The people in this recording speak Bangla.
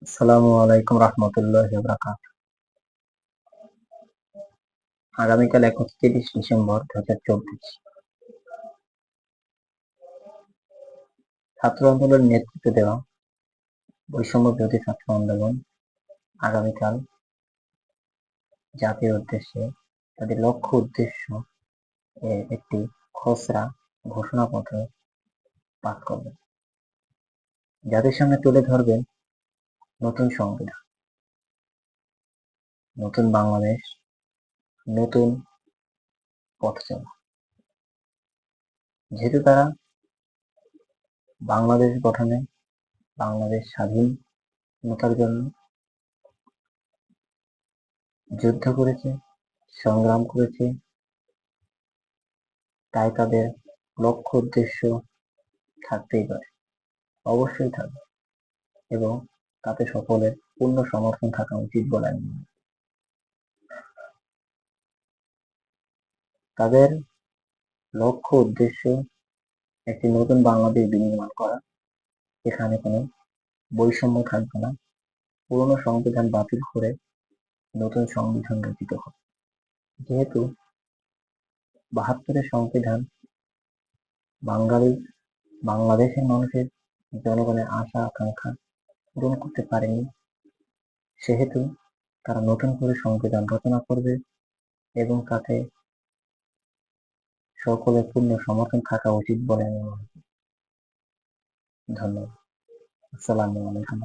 আসসালামু আলাইকুম রহমতুল্লাহি ওয়া বারাকাতুহু। আগামীকাল ৩১ ডিসেম্বর ২০২৪ ছাত্র আন্দোলনের নেতৃত্ব দেওয়া বৈষম্য বিরোধী ছাত্র আন্দোলন আগামীকাল জাতির উদ্দেশ্যে তাদের লক্ষ্য উদ্দেশ্য এর একটি খসড়া ঘোষণাপত্র পাঠ করবেন। জাতির সামনে তুলে ধরবেন নতুন সংবিধান, নতুন বাংলাদেশ, নতুন পথ চলা। যেহেতু তারা বাংলাদেশ গঠনে, বাংলাদেশ স্বাধীনতার জন্য যুদ্ধ করেছে, সংগ্রাম করেছে, তাই তাদের লক্ষ্য উদ্দেশ্য থাকতেই পারে, অবশ্যই থাকবে, এবং তাতে সকলের পূর্ণ সমর্থন থাকা উচিত বলে আমি মনে করি। তাদের লক্ষ্য উদ্দেশ্য একটি নতুন বাংলাদেশ বিনির্মাণ করা, এখানে কোনো বৈষম্য থাকবে না, পুরনো সংবিধান বাতিল করে নতুন সংবিধান রচিত হবে। যেহেতু ৭২-এর সংবিধান বাংলাদেশের মানুষের জনগণের আশা আকাঙ্ক্ষা পূরণ করতে পারেনি, সেহেতু তারা নতুন করে সংবিধান রচনা করবে এবং তাতে সকলের পূর্ণ সমর্থন থাকা উচিত বলে আমি মনে করি। ধন্যবাদ। আসসালামু আলাইকুম।